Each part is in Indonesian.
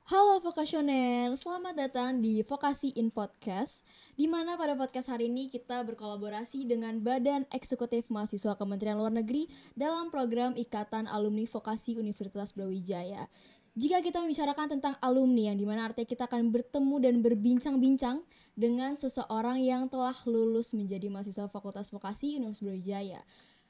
Halo Vokasioner, selamat datang di Vokasi in Podcast, di mana pada podcast hari ini kita berkolaborasi dengan Badan Eksekutif Mahasiswa Kementerian Luar Negeri dalam program Ikatan Alumni Vokasi Universitas Brawijaya. Jika kita membicarakan tentang alumni, yang dimana artinya kita akan bertemu dan berbincang-bincang dengan seseorang yang telah lulus menjadi mahasiswa Fakultas Vokasi Universitas Brawijaya.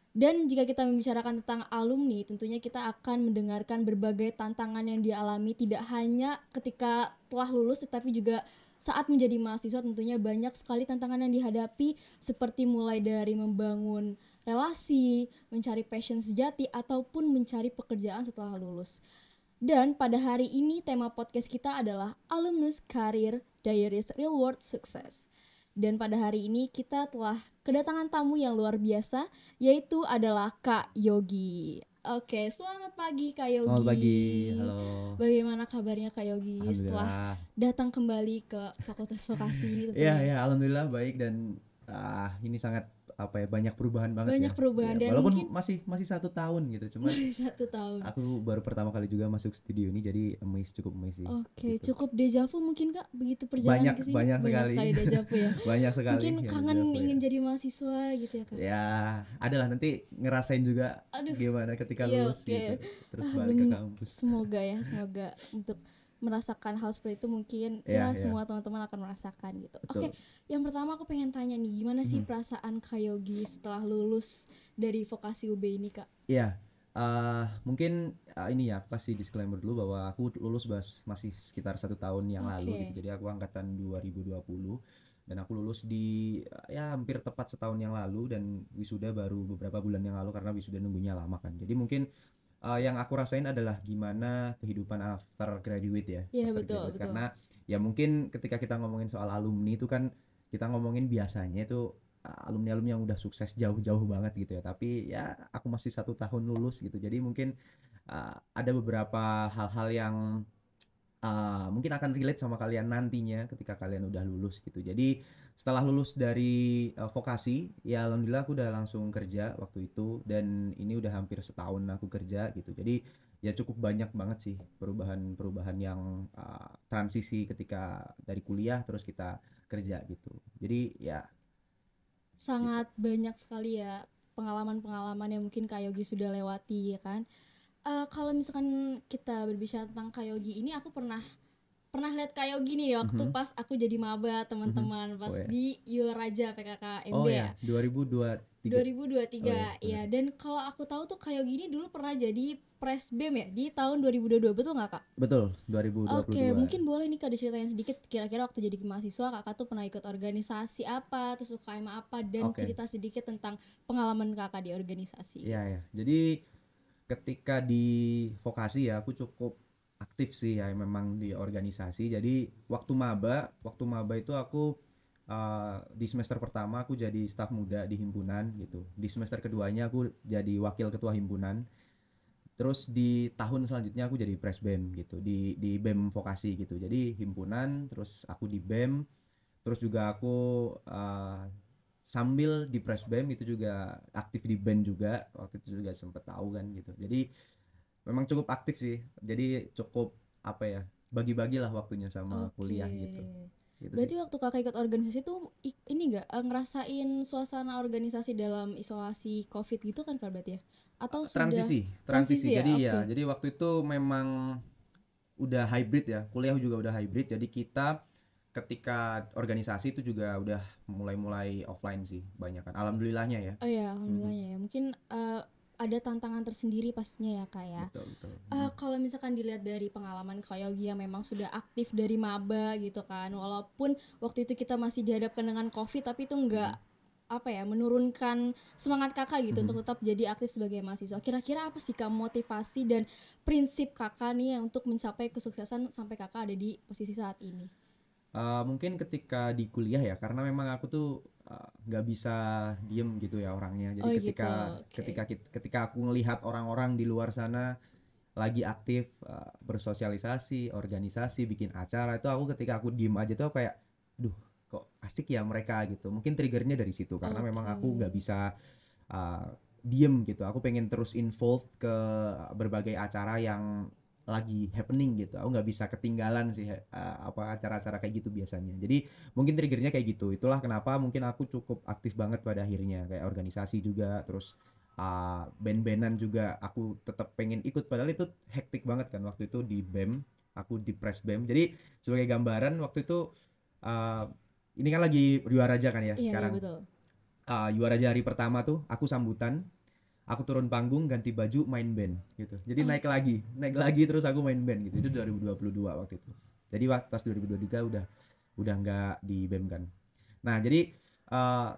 Dan jika kita membicarakan tentang alumni, tentunya kita akan mendengarkan berbagai tantangan yang dialami tidak hanya ketika telah lulus, tetapi juga saat menjadi mahasiswa. Tentunya banyak sekali tantangan yang dihadapi, seperti mulai dari membangun relasi, mencari passion sejati, ataupun mencari pekerjaan setelah lulus. Dan pada hari ini tema podcast kita adalah Alumnus Career Diaries Real World Success. Dan pada hari ini kita telah kedatangan tamu yang luar biasa, yaitu adalah Kak Yogi. Oke, selamat pagi Kak Selamat Yogi. pagi, halo. Bagaimana kabarnya Kak Yogi setelah Alhamdulillah. datang kembali ke Fakultas Vokasi ini Iya, tentunya? ya, alhamdulillah baik dan ini sangat banyak perubahan banget ya. Banyak Ya, perubahan dan walaupun mungkin masih 1 tahun gitu, cuman 1 tahun. aku baru pertama kali juga masuk studio ini jadi cukup amazed sih Oke, gitu. cukup dejavu mungkin Kak, begitu perjalanan Banyak ke sini banyak banyak sekali. sekali dejavu ya. Banyak sekali Mungkin yang kangen dejavu ingin ya. jadi mahasiswa gitu ya Kak. Ya, adalah nanti ngerasain juga Aduh, gimana ketika iya lulus oke. gitu, terus balik ke Belum, kampus. semoga ya, semoga untuk merasakan hal seperti itu mungkin Ya, ya ya, semua teman-teman akan merasakan gitu. Oke, betul. yang pertama aku pengen tanya nih, gimana sih Mhm. perasaan Kak Yogi setelah lulus dari Vokasi UB ini Kak? Iya, mungkin ini ya aku kasih disclaimer dulu bahwa aku lulus masih sekitar 1 tahun yang lalu Oke, gitu. Jadi aku angkatan 2020 dan aku lulus di ya hampir tepat setahun yang lalu dan wisuda baru beberapa bulan yang lalu karena wisuda nunggunya lama kan. Jadi mungkin yang aku rasain adalah gimana kehidupan after graduate ya, iya after betul graduate betul. karena ya mungkin ketika kita ngomongin soal alumni itu kan kita ngomongin biasanya itu alumni-alumni yang udah sukses jauh-jauh banget gitu ya. Tapi ya aku masih 1 tahun lulus gitu. Jadi mungkin ada beberapa hal-hal yang mungkin akan relate sama kalian nantinya ketika kalian udah lulus gitu. Jadi setelah lulus dari vokasi, ya alhamdulillah aku udah langsung kerja waktu itu dan ini udah hampir setahun aku kerja gitu. Jadi ya cukup banyak banget sih perubahan-perubahan yang transisi ketika dari kuliah terus kita kerja gitu. Jadi ya gitu. Sangat banyak sekali ya pengalaman-pengalaman yang mungkin Kak Yogi sudah lewati ya kan. Kalau misalkan kita berbicara tentang Kak Yogi ini, aku pernah pernah lihat Kak Yogi nih waktu Mhm, pas aku jadi maba mhm. teman-teman pas Oh ya. di Raja PKKMB Oh ya ya, 2023. Oh ya, 2023 benar. ya. Dan kalau aku tahu tuh Kak Yogi ini dulu pernah jadi Presbem ya di tahun 2022, betul nggak Kak? Betul, 2022. Oke, mungkin boleh nih Kak diceritain sedikit kira-kira waktu jadi mahasiswa Kakak tuh pernah ikut organisasi apa, terus UKM apa, dan Oke. cerita sedikit tentang pengalaman Kakak di organisasi Iya gitu. ya. Jadi ketika di vokasi ya aku cukup aktif sih ya memang di organisasi. Jadi waktu maba itu aku di semester pertama aku jadi staf muda di himpunan gitu. Di semester keduanya aku jadi wakil ketua himpunan. Terus di tahun selanjutnya aku jadi presbem gitu di BEM vokasi gitu. Jadi himpunan, terus aku di BEM, terus juga aku sambil di presbem itu juga aktif di band juga waktu itu juga sempet tahu kan gitu. Jadi memang cukup aktif sih. Jadi cukup apa ya bagi-bagilah waktunya sama Oke. kuliah gitu. Gitu sih. Berarti waktu Kakak ikut organisasi tuh ini nggak ngerasain suasana organisasi dalam isolasi COVID gitu kan Kak berarti ya? Atau sudah Transisi. transisi Jadi ya? ya, Oke. jadi waktu itu memang udah hybrid ya. Kuliah juga udah hybrid. Jadi kita ketika organisasi itu juga udah mulai-mulai offline sih banyak kan. Alhamdulillahnya ya. Oh ya, Mhm. alhamdulillah ya. Mungkin ada tantangan tersendiri pastinya ya Kak ya. Betul, betul. Mhm. Kalau misalkan dilihat dari pengalaman Kak Yogi yang memang sudah aktif dari maba gitu kan, walaupun waktu itu kita masih dihadapkan dengan COVID, tapi itu nggak Mhm. apa ya menurunkan semangat kakak gitu Mhm. untuk tetap jadi aktif sebagai mahasiswa. Kira-kira apa sih kak motivasi dan prinsip kakak nih untuk mencapai kesuksesan sampai kakak ada di posisi saat ini? Mungkin ketika di kuliah ya, karena memang aku tuh nggak bisa diem gitu ya orangnya. Jadi Oh gitu, ketika oke. ketika ketika aku ngelihat orang-orang di luar sana lagi aktif bersosialisasi, organisasi, bikin acara itu aku ketika aku diem aja tuh kayak, duh kok asik ya mereka gitu. Mungkin triggernya dari situ karena memang Oke. aku nggak bisa uh, diem gitu. Aku pengen terus involved ke berbagai acara yang lagi happening gitu. Aku nggak bisa ketinggalan sih apa acara-acara kayak gitu biasanya. Jadi mungkin triggernya kayak gitu. Itulah kenapa mungkin aku cukup aktif banget pada akhirnya, kayak organisasi juga, terus band-bandan juga aku tetap pengen ikut, padahal itu hektik banget kan waktu itu di BEM, aku di Press BEM. Jadi sebagai gambaran waktu itu uh, ini kan lagi Yuaraja kan ya Iya, iya sekarang. betul. Yuaraja hari pertama tuh aku sambutan, aku turun panggung, ganti baju, main band gitu. Jadi Oh, naik lagi terus aku main band gitu. Itu 2022 waktu itu. Jadi pas 2023 udah nggak di BEM kan. Nah, jadi uh,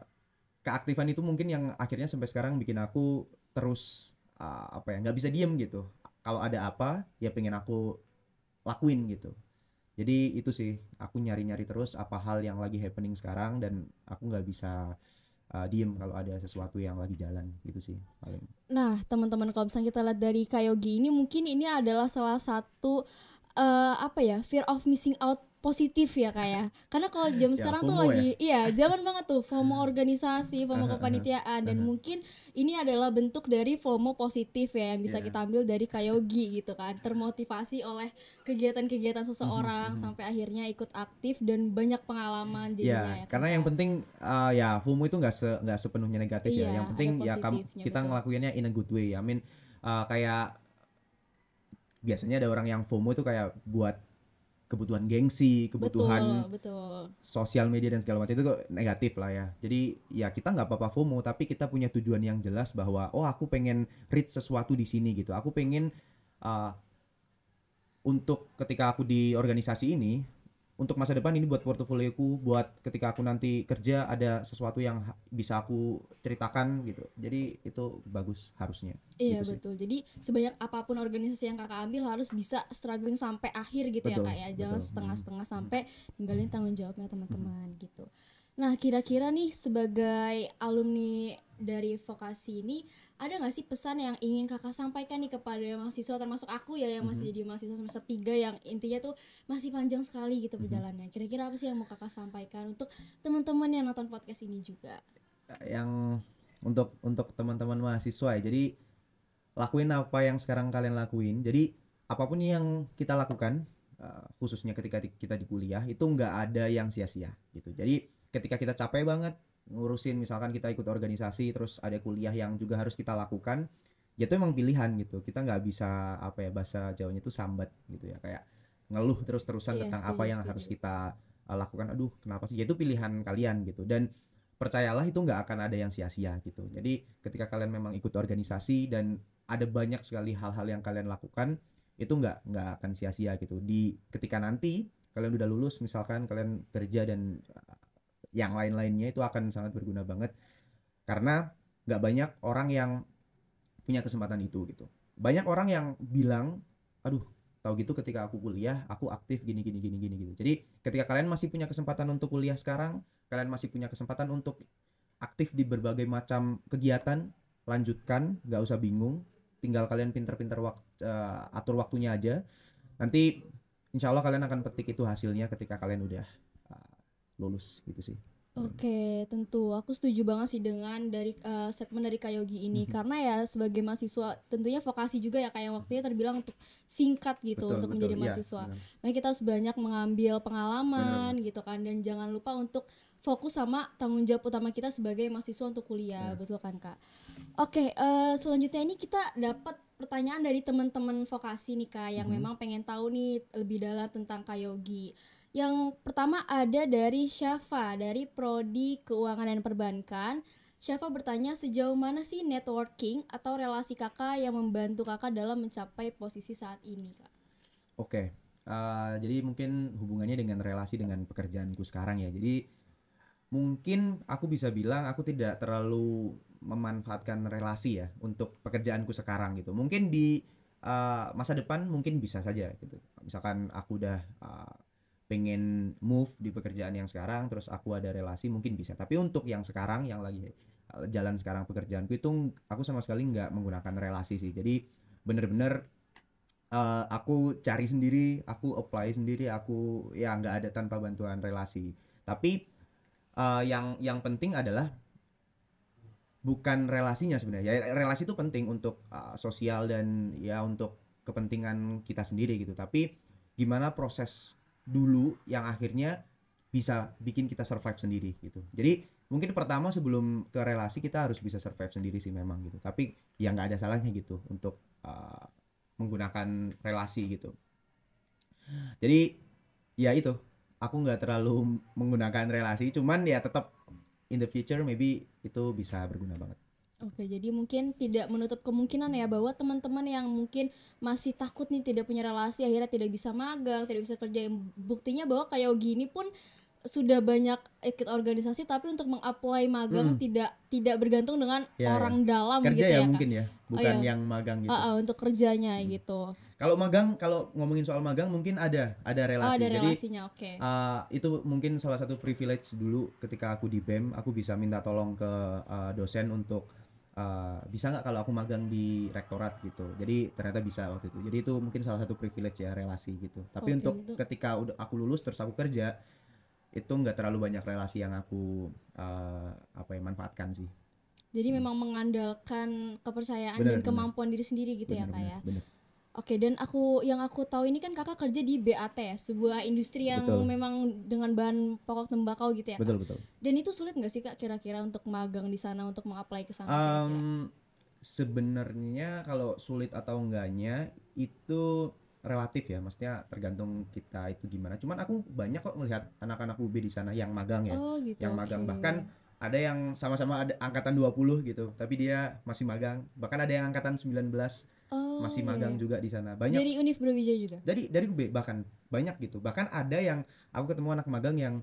keaktifan itu mungkin yang akhirnya sampai sekarang bikin aku terus apa ya, nggak bisa diem gitu. Kalau ada apa ya pengen aku lakuin gitu. Jadi itu sih, aku nyari-nyari terus apa hal yang lagi happening sekarang, dan aku nggak bisa diem kalau ada sesuatu yang lagi jalan gitu sih paling. nah, teman-teman, kalau misalnya kita lihat dari Kayogi ini, mungkin ini adalah salah satu apa ya, fear of missing out positif ya kak ya, karena kalau jam Ya sekarang tuh FOMO ya. lagi iya zaman banget tuh FOMO organisasi, FOMO kepanitiaan, dan mungkin ini adalah bentuk dari FOMO positif ya yang bisa Ya. kita ambil dari Kayogi gitu kan, termotivasi oleh kegiatan-kegiatan seseorang sampai akhirnya ikut aktif dan banyak pengalaman jadinya Ya, ya kan karena yang kak. penting ya FOMO itu nggak sepenuhnya negatif ya. Iya, Yang ada penting ya positifnya kita betul. ngelakuinnya in a good way. I mean kayak biasanya ada orang yang FOMO itu kayak buat kebutuhan gengsi, kebutuhan Betul, betul. sosial media dan segala macam, itu kok negatif lah ya. Jadi ya kita nggak apa-apa FOMO, tapi kita punya tujuan yang jelas bahwa oh aku pengen reach sesuatu di sini gitu. Aku pengen uh, untuk ketika aku di organisasi ini, untuk masa depan ini buat portofolioku, buat ketika aku nanti kerja ada sesuatu yang bisa aku ceritakan gitu. Jadi itu bagus harusnya Iya gitu sih. betul. Jadi sebanyak apapun organisasi yang kakak ambil harus bisa struggling sampai akhir gitu ya kak Betul, ya. Jangan betul. Hmm. setengah-setengah Hmm. sampai ninggalin tanggung jawabnya Hmm. teman-teman gitu. Nah kira-kira nih sebagai alumni dari vokasi ini, ada gak sih pesan yang ingin kakak sampaikan nih kepada mahasiswa, termasuk aku ya yang masih Hmm. jadi mahasiswa semester 3 yang intinya tuh masih panjang sekali gitu Hmm. perjalanannya. Kira-kira apa sih yang mau kakak sampaikan untuk teman-teman yang nonton podcast ini juga? Yang untuk teman-teman mahasiswa ya. Jadi lakuin apa yang sekarang kalian lakuin. Jadi apapun yang kita lakukan, khususnya ketika kita di kuliah itu nggak ada yang sia-sia gitu. Jadi ketika kita capek banget ngurusin, misalkan kita ikut organisasi terus ada kuliah yang juga harus kita lakukan, ya itu emang pilihan gitu. Kita nggak bisa apa ya, bahasa Jawanya itu sambat gitu ya, kayak ngeluh terus-terusan Iya tentang apa setuju, yang harus setuju. kita lakukan. Aduh kenapa sih, ya itu pilihan kalian gitu. Dan percayalah itu nggak akan ada yang sia-sia gitu. Jadi ketika kalian memang ikut organisasi dan ada banyak sekali hal-hal yang kalian lakukan, itu nggak akan sia-sia gitu. Di ketika nanti kalian udah lulus, misalkan kalian kerja dan yang lain-lainnya, itu akan sangat berguna banget, karena nggak banyak orang yang punya kesempatan itu gitu. Banyak orang yang bilang, aduh tahu gitu ketika aku kuliah aku aktif gini gini gini gini gitu. Jadi ketika kalian masih punya kesempatan untuk kuliah sekarang, kalian masih punya kesempatan untuk aktif di berbagai macam kegiatan, lanjutkan, nggak usah bingung, tinggal kalian pinter-pinter atur waktunya aja. Nanti insya Allah kalian akan petik itu hasilnya ketika kalian udah lulus gitu sih paling. Oke, tentu aku setuju banget sih dengan dari statement dari Kayogi ini, karena ya sebagai mahasiswa tentunya vokasi juga ya kayak waktunya terbilang untuk singkat gitu Betul untuk betul, menjadi iya mahasiswa. benar, Makanya kita harus banyak mengambil benar pengalaman benar gitu kan, dan jangan lupa untuk fokus sama tanggung jawab utama kita sebagai mahasiswa untuk kuliah, ya. betul kan Kak? Oke, selanjutnya ini kita dapat pertanyaan dari teman-teman vokasi nih Kak yang Mhm. memang pengen tahu nih lebih dalam tentang Kayogi. Yang pertama ada dari Syafa dari Prodi Keuangan dan Perbankan. Syafa bertanya sejauh mana sih networking atau relasi kakak yang membantu kakak dalam mencapai posisi saat ini kak? Oke, jadi mungkin hubungannya dengan relasi dengan pekerjaanku sekarang ya. Jadi mungkin aku bisa bilang aku tidak terlalu memanfaatkan relasi ya untuk pekerjaanku sekarang gitu. Mungkin di masa depan mungkin bisa saja gitu. Misalkan aku udah pengen move di pekerjaan yang sekarang, terus aku ada relasi, mungkin bisa. Tapi untuk yang sekarang, yang lagi jalan sekarang pekerjaanku itu, aku sama sekali nggak menggunakan relasi sih. Jadi bener-bener aku cari sendiri, aku apply sendiri, aku ya nggak ada tanpa bantuan relasi. Tapi yang penting adalah bukan relasinya sebenarnya. Ya relasi itu penting untuk sosial dan ya untuk kepentingan kita sendiri gitu, tapi gimana proses dulu yang akhirnya bisa bikin kita survive sendiri gitu. Jadi mungkin pertama sebelum ke relasi kita harus bisa survive sendiri sih memang gitu, tapi ya nggak ada salahnya gitu untuk menggunakan relasi gitu. Jadi ya itu, aku nggak terlalu menggunakan relasi, cuman ya tetap in the future maybe itu bisa berguna banget. Oke, jadi mungkin tidak menutup kemungkinan ya bahwa teman-teman yang mungkin masih takut nih tidak punya relasi akhirnya tidak bisa magang, tidak bisa kerja. Buktinya bahwa kayak gini pun sudah banyak ikut organisasi tapi untuk meng-apply magang Mm, tidak bergantung dengan ya ya. orang dalam Kerja gitu ya ya Kak. mungkin ya, Oh bukan ya, yang magang gitu. untuk kerjanya Mm. gitu. Kalau magang, kalau ngomongin soal magang mungkin ada Oh, ada relasi. Jadi relasinya, oke. itu mungkin salah satu privilege dulu ketika aku di BEM, aku bisa minta tolong ke dosen untuk bisa nggak kalau aku magang di rektorat gitu. Jadi ternyata bisa waktu itu. Jadi itu mungkin salah satu privilege ya, relasi gitu. Tapi Oke, untuk itu. ketika udah aku lulus terus aku kerja, itu nggak terlalu banyak relasi yang aku manfaatkan sih. Jadi Hmm. memang mengandalkan kepercayaan dan Bener bener kemampuan diri sendiri gitu ya bener Kak bener ya. bener. Oke, dan yang aku tahu ini kan kakak kerja di BAT ya, sebuah industri yang Betul memang dengan bahan pokok tembakau gitu ya kak. betul betul. Dan itu sulit nggak sih kak kira-kira untuk magang di sana, untuk mengapply ke sana kira-kira? Um, Sebenarnya kalau sulit atau enggaknya itu relatif ya, maksudnya tergantung kita itu gimana. Cuman aku banyak kok melihat anak-anak UB di sana yang magang ya, Oh gitu, yang oke. magang bahkan ada yang sama-sama ada angkatan 20 gitu, tapi dia masih magang. Bahkan ada yang angkatan 19 Oh masih iya, magang iya. juga di sana. Banyak Dari Univ Brawijaya juga? dari UB bahkan banyak gitu. Bahkan ada yang aku ketemu anak magang yang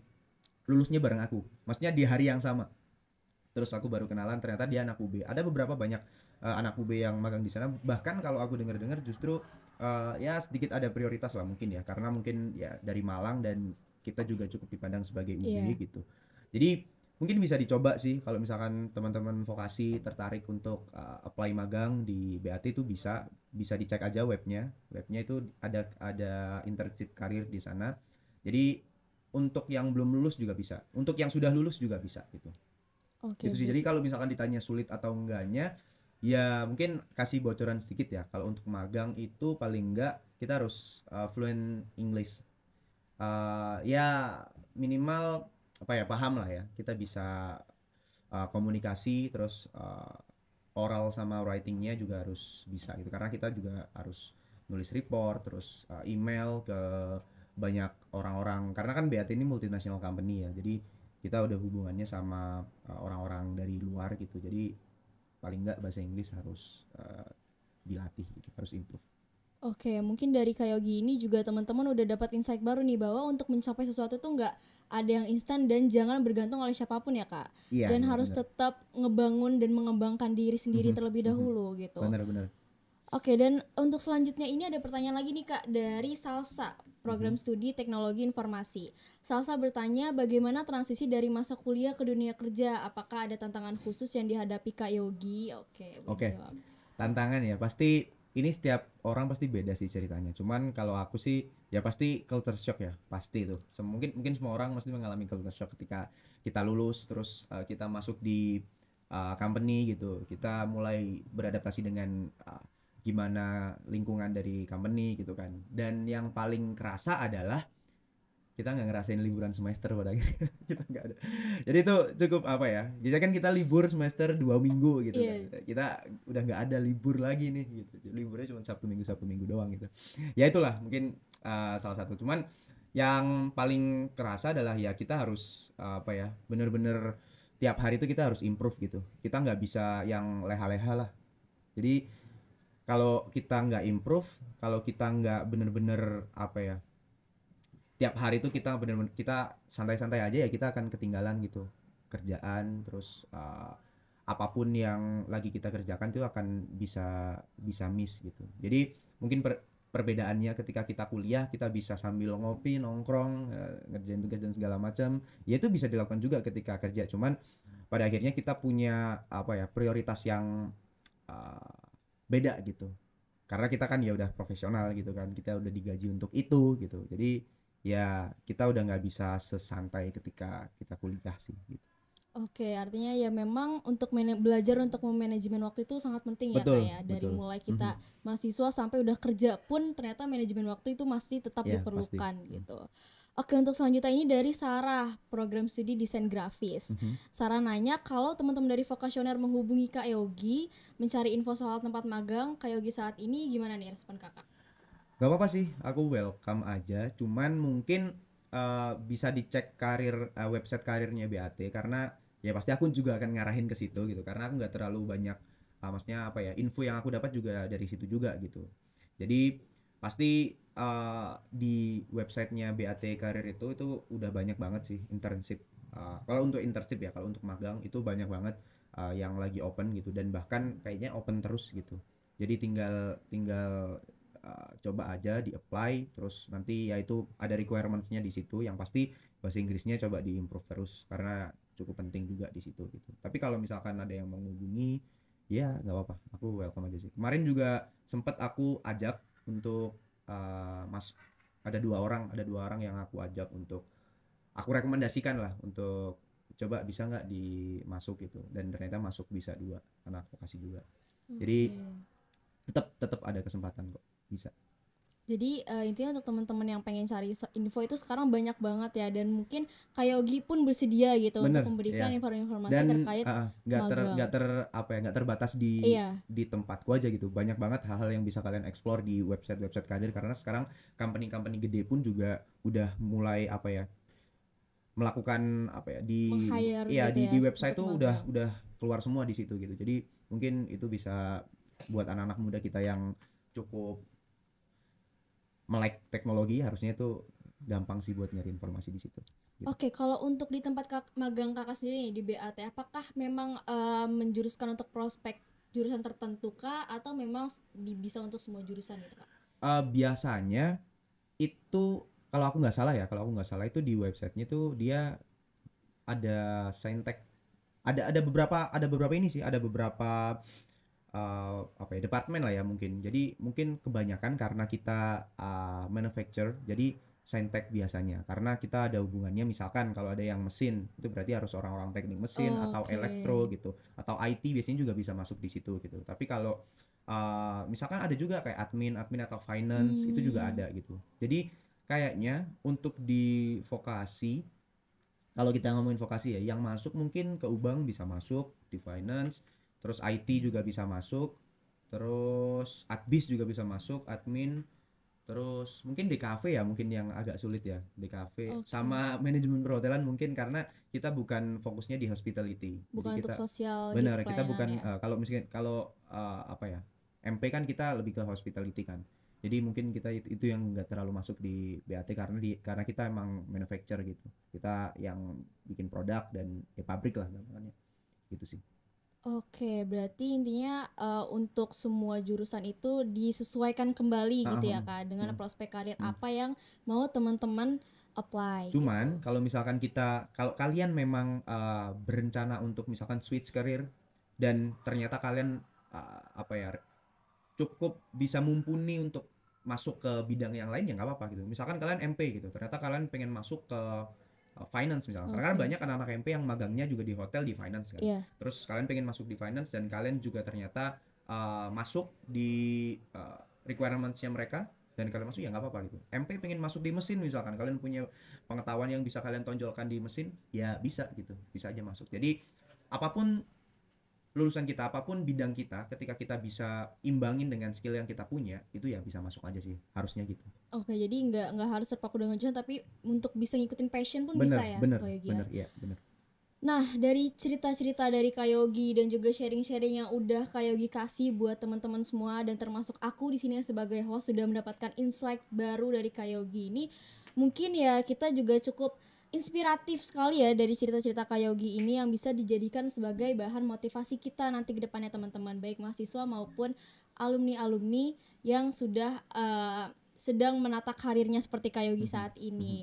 lulusnya bareng aku. Maksudnya di hari yang sama. Terus aku baru kenalan ternyata dia anak UB. Ada beberapa banyak anak UB yang magang di sana. Bahkan kalau aku dengar-dengar justru ya sedikit ada prioritas lah mungkin ya, karena mungkin ya dari Malang dan kita juga cukup dipandang sebagai UB Iya. gitu. Jadi mungkin bisa dicoba sih kalau misalkan teman-teman vokasi tertarik untuk apply magang di BAT, itu bisa bisa dicek aja webnya. Webnya itu ada internship karir di sana. Jadi untuk yang belum lulus juga bisa, untuk yang sudah lulus juga bisa gitu. Oke, Gitu sih. Jadi berarti. kalau misalkan ditanya sulit atau enggaknya, ya mungkin kasih bocoran sedikit ya. Kalau untuk magang itu paling enggak kita harus fluent English. Ya minimal apa ya, paham lah ya. Kita bisa komunikasi, terus oral sama writingnya juga harus bisa gitu. Karena kita juga harus nulis report, terus email ke banyak orang-orang. Karena kan BAT ini multinational company ya. Jadi kita udah hubungannya sama orang-orang dari luar gitu. Jadi paling nggak bahasa Inggris harus dilatih gitu, harus improve. Oke, mungkin dari Kayogi ini juga teman-teman udah dapat insight baru nih bahwa untuk mencapai sesuatu tuh nggak ada yang instan dan jangan bergantung oleh siapapun ya kak. Iya Dan iya harus benar. tetap ngebangun dan mengembangkan diri sendiri Mhm, terlebih mhm. dahulu gitu. Benar-benar. Oke, dan untuk selanjutnya ini ada pertanyaan lagi nih Kak dari Salsa, Mhm. program studi teknologi informasi. Salsa bertanya bagaimana transisi dari masa kuliah ke dunia kerja, apakah ada tantangan khusus yang dihadapi Kak Yogi? Oke, boleh Oke, dijawab. tantangan ya pasti, ini setiap orang pasti beda sih ceritanya. Cuman kalau aku sih ya pasti culture shock ya, pasti itu. Mungkin mungkin semua orang mesti mengalami culture shock ketika kita lulus terus kita masuk di company gitu. Kita mulai beradaptasi dengan gimana lingkungan dari company gitu kan. Dan yang paling kerasa adalah kita nggak ngerasain liburan semester pada akhirnya. Kita nggak ada. Jadi itu cukup apa ya, biasanya kan kita libur semester 2 minggu gitu kan, Iya, kita udah nggak ada libur lagi nih gitu. Jadi liburnya cuma Sabtu Minggu doang gitu. Ya itulah mungkin salah satu. Cuman yang paling kerasa adalah ya kita harus apa ya, bener-bener tiap hari itu kita harus improve gitu. Kita nggak bisa yang leha-leha lah. Jadi kalau kita nggak improve, kalau kita nggak bener-bener apa ya, tiap hari itu kita benar-benar kita santai-santai aja, ya kita akan ketinggalan gitu kerjaan. Terus apapun yang lagi kita kerjakan itu akan bisa bisa miss gitu. Jadi mungkin perbedaannya ketika kita kuliah kita bisa sambil ngopi nongkrong ngerjain tugas dan segala macam, ya itu bisa dilakukan juga ketika kerja. Cuman pada akhirnya kita punya apa ya, prioritas yang uh, beda gitu, karena kita kan ya udah profesional gitu kan, kita udah digaji untuk itu gitu. Jadi ya kita udah nggak bisa sesantai ketika kita kuliah sih gitu. Oke, artinya ya memang untuk belajar untuk memanajemen waktu itu sangat penting ya Kak Betul, ya. Dari betul. mulai Mhm. kita mahasiswa sampai udah kerja pun ternyata manajemen waktu itu masih tetap Iya, pasti. diperlukan Mhm. gitu. Oke, untuk selanjutnya ini dari Sarah, program studi desain grafis. Mhm. Sarah nanya kalau teman-teman dari Vokasioner menghubungi Kak Yogi mencari info soal tempat magang Kak Yogi saat ini, gimana nih respon Kakak? Gak apa-apa sih, aku welcome aja. Cuman mungkin bisa dicek website karirnya BAT, karena ya pasti aku juga akan ngarahin ke situ gitu. Karena aku nggak terlalu banyak, maksudnya apa ya, info yang aku dapat juga dari situ juga gitu. Jadi pasti di websitenya BAT Karir itu udah banyak banget sih internship. Kalau untuk internship ya, kalau untuk magang itu banyak banget yang lagi open gitu, dan bahkan kayaknya open terus gitu. Jadi tinggal tinggal coba aja di apply, terus nanti ya itu ada requirements-nya di situ, yang pasti bahasa Inggrisnya coba di improve terus karena cukup penting juga di situ gitu. Tapi kalau misalkan ada yang menghubungi, ya nggak apa-apa, aku welcome aja sih. Kemarin juga sempet aku ajak untuk mas ada dua orang yang aku ajak untuk, aku rekomendasikan lah untuk coba bisa nggak dimasuk gitu, dan ternyata masuk bisa dua anak vokasi juga. Jadi Oke. tetap tetap ada kesempatan kok, bisa. Jadi intinya untuk teman-teman yang pengen cari info itu sekarang banyak banget ya, dan mungkin Kak Yogi pun bersedia gitu untuk Bener, memberikan ya. informasi Dan terkait nggak magang. ter apa ya, nggak terbatas Iya, di tempatku aja gitu. Banyak banget hal-hal yang bisa kalian explore di website-website karir, karena sekarang company-company gede pun juga udah mulai apa ya, melakukan apa ya, meng-hire gitu ya di website untuk tuh magang. udah keluar semua di situ gitu. Jadi mungkin itu bisa buat anak-anak muda kita yang cukup melek teknologi, harusnya itu gampang sih buat nyari informasi di situ gitu. Oke, kalau untuk di tempat magang kakak sendiri nih di BAT, apakah memang menjuruskan untuk prospek jurusan tertentu kah, atau memang bisa untuk semua jurusan gitu kak? Biasanya itu, kalau aku nggak salah itu di websitenya tuh dia ada saintek, ada beberapa ini sih, ada beberapa apa ya, departemen lah ya mungkin. Jadi mungkin kebanyakan karena kita manufacture, jadi saintek biasanya, karena kita ada hubungannya, misalkan kalau ada yang mesin itu berarti harus orang-orang teknik mesin atau Oke, elektro gitu, atau IT biasanya juga bisa masuk di situ gitu. Tapi kalau misalkan ada juga kayak admin atau finance, itu juga hmm, ada gitu. Jadi kayaknya untuk di vokasi, kalau kita ngomongin vokasi ya, yang masuk mungkin ke Ubang bisa masuk di finance, terus IT juga bisa masuk, terus adbis juga bisa masuk, admin, terus mungkin DKV ya, mungkin yang agak sulit ya, DKV oke. sama manajemen perhotelan mungkin, karena kita bukan fokusnya di hospitality. Jadi Bukan untuk kita sosial gitu benar, kita pelayanan bukan ya? kalau apa ya, MP kan kita lebih ke hospitality kan. Jadi mungkin kita itu yang nggak terlalu masuk di BAT, karena kita emang manufacture gitu. Kita yang bikin produk dan ya pabrik lah namanya. Gitu sih. Oke, berarti intinya untuk semua jurusan itu disesuaikan kembali Ah, ah, gitu ah, ya ah. Kak, dengan Hmm, prospek karir hmm. apa yang mau teman-teman apply Cuman gitu. kalau kalian memang berencana untuk misalkan switch career, dan ternyata kalian apa ya, cukup bisa mumpuni untuk masuk ke bidang yang lain, ya nggak apa-apa gitu. Misalkan kalian MP gitu, ternyata kalian pengen masuk ke finance misalkan. Karena kan Oke, banyak anak-anak MP yang magangnya juga di hotel, di finance kan. iya. Terus kalian pengen masuk di finance, dan kalian juga ternyata masuk di requirements-nya mereka, dan kalian masuk, ya nggak apa-apa gitu. MP pengen masuk di mesin misalkan, kalian punya pengetahuan yang bisa kalian tonjolkan di mesin, ya bisa gitu, bisa aja masuk. Jadi apapun lulusan kita, apapun bidang kita, ketika kita bisa imbangin dengan skill yang kita punya, itu ya bisa masuk aja sih, harusnya gitu. Oke, jadi nggak harus terpaku dengan jurusan, tapi untuk bisa ngikutin passion pun bisa Bener, ya bener, Kak Yogi ya. bener, iya, bener. Nah, dari cerita-cerita dari Kak Yogi dan juga sharing-sharing yang udah Kak Yogi kasih buat teman-teman semua, dan termasuk aku di sini sebagai host sudah mendapatkan insight baru dari Kak Yogi ini, mungkin ya kita juga cukup inspiratif sekali ya dari cerita-cerita Kak Yogi ini yang bisa dijadikan sebagai bahan motivasi kita nanti ke depannya teman-teman, baik mahasiswa maupun alumni-alumni yang sudah sedang menata karirnya seperti Kak Yogi Mhm, saat mhm. ini.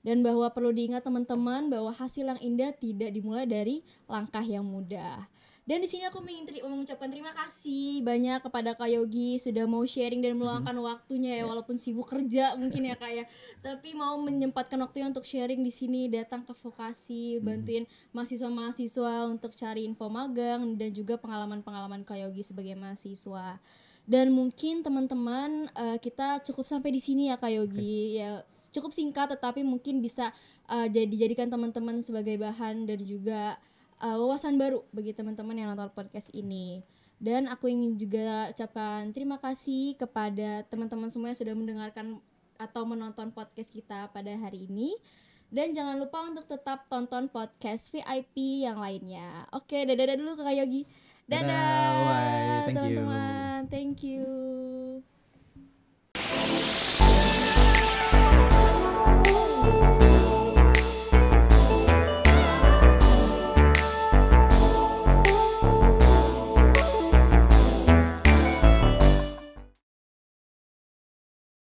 Dan bahwa perlu diingat teman-teman bahwa hasil yang indah tidak dimulai dari langkah yang mudah. Dan di sini aku mengucapkan terima kasih banyak kepada Kak Yogi sudah mau sharing dan Mhm. meluangkan waktunya ya, Ya. walaupun sibuk kerja mungkin ya Kak ya. Tapi mau menyempatkan waktunya untuk sharing di sini, datang ke vokasi, Mhm. bantuin mahasiswa-mahasiswa untuk cari info magang dan juga pengalaman-pengalaman Kak Yogi sebagai mahasiswa. Dan mungkin teman-teman kita cukup sampai di sini ya Kak Oke. Yogi. Ya cukup singkat tetapi mungkin bisa dijadikan teman-teman sebagai bahan dan juga wawasan baru bagi teman-teman yang nonton podcast ini. Dan aku ingin juga ucapkan terima kasih kepada teman-teman semua yang sudah mendengarkan atau menonton podcast kita pada hari ini. Dan jangan lupa untuk tetap tonton podcast VIP yang lainnya. Oke, dadah dulu Kak Yogi. Dadah, bye, Dadah thank you. teman-teman. Thank you.